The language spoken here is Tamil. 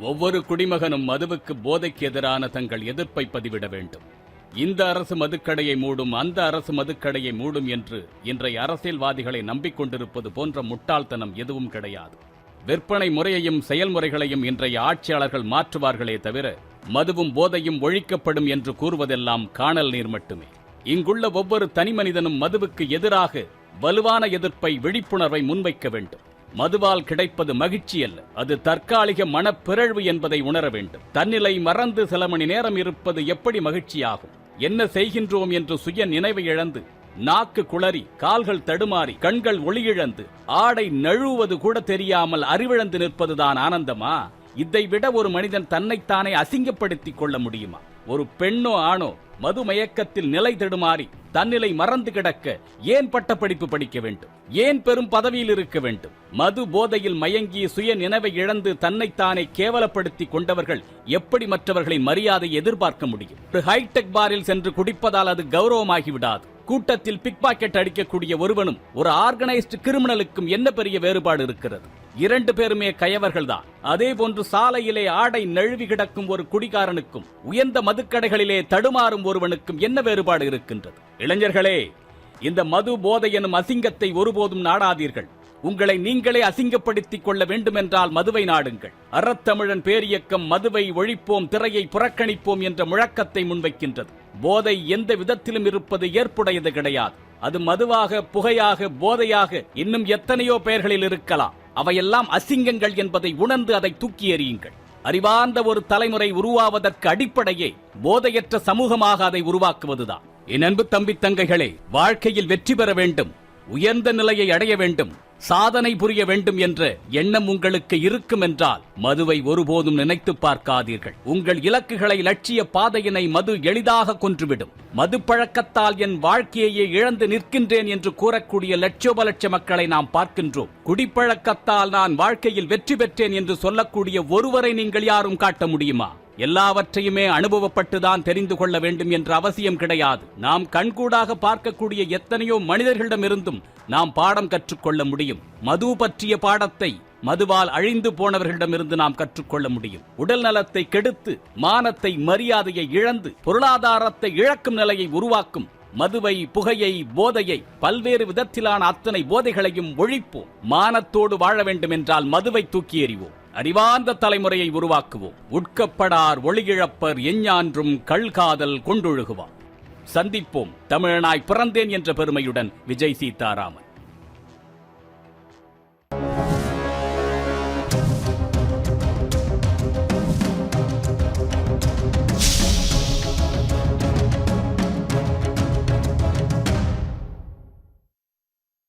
ஒவ்வொரு குடிமகனும் மதுவுக்கு போதைக்கு எதிரான தங்கள் எதிர்ப்பை பதிவிட வேண்டும். இந்த அரசு மதுக்கடையை மூடும், அந்த அரசு மதுக்கடையை மூடும் என்று இன்றைய அரசியல்வாதிகளை நம்பிக்கொண்டிருப்பது போன்ற முட்டாள்தனம் எதுவும் கிடையாது. விற்பனை முறையையும் செயல்முறைகளையும் இன்றைய ஆட்சியாளர்கள் மாற்றுவார்களே தவிர மதுவும் போதையும் ஒழிக்கப்படும் என்று கூறுவதெல்லாம் காணல் நீர் மட்டுமே. இங்குள்ள ஒவ்வொரு தனிமனிதனும் மதுவுக்கு எதிராக வலுவான எதிர்ப்பை, விழிப்புணர்வை முன்வைக்க வேண்டும். மதுவால் கிடைப்பது மகிழ்ச்சி அல்ல, அது தற்காலிக மனப்பிறழ்வு என்பதை உணர வேண்டும். தன்னிலை மறந்து சில மணி நேரம் இருப்பது எப்படி மகிழ்ச்சியாகும்? என்ன செய்கின்றோம் என்று சுய நினைவை இழந்து, நாக்கு குளறி, கால்கள் தடுமாறி, கண்கள் ஒளியிழந்து, ஆடை நழுவுவது கூட தெரியாமல் அறிவிழந்து நிற்பதுதான் ஆனந்தமா? இதைவிட ஒரு மனிதன் தன்னைத்தானே அசிங்கப்படுத்திக் கொள்ள முடியுமா? ஒரு பெண்ணோ ஆணோ மது மயக்கத்தில் நிலை தடுமாறி தன்னிலை மறந்து கிடக்க ஏன் பட்டப்படிப்பு படிக்க வேண்டும்? ஏன் பெரும் பதவியில் இருக்க வேண்டும்? மது போதையில் மயங்கி சுய நினைவை இழந்து தன்னைத்தானே கேவலப்படுத்தி கொண்டவர்கள் எப்படி மற்றவர்களின் மரியாதையை எதிர்பார்க்க முடியும்? ஒரு ஹைடெக் பாரில் சென்று குடிப்பதால் அது கௌரவமாகிவிடாது. கூட்டத்தில் பிக் பாக்கெட் அடிக்கக்கூடிய ஒருவனும் ஒரு ஆர்கனைஸ்டு கிரிமினலுக்கும் என்ன பெரிய வேறுபாடு இருக்கிறது? இரண்டு பேருமே கயவர்கள் தான். அதே போன்று சாலையிலே ஆடை நழுவி கிடக்கும் ஒரு குடிகாரனுக்கும் உயர்ந்த மதுக்கடைகளிலே தடுமாறும் ஒருவனுக்கும் என்ன வேறுபாடு இருக்கின்றது? இளைஞர்களே, இந்த மது போதை எனும் அசிங்கத்தை ஒருபோதும் நாடாதீர்கள். உங்களை நீங்களே அசிங்கப்படுத்திக் கொள்ள வேண்டுமென்றால் மதுவை நாடுங்கள். அறத்தமிழன் பேரியக்கம் மதுவை ஒழிப்போம், திரையை புறக்கணிப்போம் என்ற முழக்கத்தை முன்வைக்கின்றது. போதை எந்த விதத்திலும் இருப்பது ஏற்புடையது கிடையாது. அது மதுவாக, புகையாக, போதையாக, இன்னும் எத்தனையோ பெயர்களில் இருக்கலாம். அவையெல்லாம் அசிங்கங்கள் என்பதை உணர்ந்து அதை தூக்கி எறியுங்கள். அறிவார்ந்த ஒரு தலைமுறை உருவாவதற்கு அடிப்படையே போதையற்ற சமூகமாக அதை உருவாக்குவதுதான். என் அன்பு தம்பி தங்கைகளே, வாழ்க்கையில் வெற்றி பெற வேண்டும், உயர்ந்த நிலையை அடைய வேண்டும், சாதனை புரிய வேண்டும் என்ற எண்ணம் உங்களுக்கு இருக்கும் என்றால் மதுவை ஒருபோதும் நினைத்து பார்க்காதீர்கள். உங்கள் இலக்குகளை, லட்சிய பாதையினை மது எளிதாக கொன்றுவிடும். மது பழக்கத்தால் என் வாழ்க்கையை இழந்து நிற்கின்றேன் என்று கூறக்கூடிய லட்சோப லட்ச மக்களை நாம் பார்க்கின்றோம். குடிப்பழக்கத்தால் நான் வாழ்க்கையில் வெற்றி பெற்றேன் என்று சொல்லக்கூடிய ஒருவரை நீங்கள் யாரும் காட்ட முடியுமா? எல்லாவற்றையுமே அனுபவப்பட்டுதான் தெரிந்து கொள்ள வேண்டும் என்ற அவசியம் கிடையாது. நாம் கண்கூடாக பார்க்கக்கூடிய எத்தனையோ மனிதர்களிடமிருந்தும் நாம் பாடம் கற்றுக்கொள்ள முடியும். மது பற்றிய பாடத்தை மதுவால் அழிந்து போனவர்களிடமிருந்து நாம் கற்றுக்கொள்ள முடியும். உடல் நலத்தை கெடுத்து, மானத்தை, மரியாதையை இழந்து, பொருளாதாரத்தை இழக்கும் நிலையை உருவாக்கும் மதுவை, புகையை, போதையை, பல்வேறு விதத்திலான அத்தனை போதைகளையும் ஒழிப்போம். மானத்தோடு வாழ வேண்டும் என்றால் மதுவை தூக்கி எறிவோம். அறிவார்ந்த தலைமுறையை உருவாக்குவோம். உட்கப்படார் ஒளியிழப்பர் எஞ்ஞான்றும் கள்காதல் கொண்டொழுகுவார். சந்திப்போம். தமிழனாய் பிறந்தேன் என்ற பெருமையுடன் விஜய் சீதாராமன்.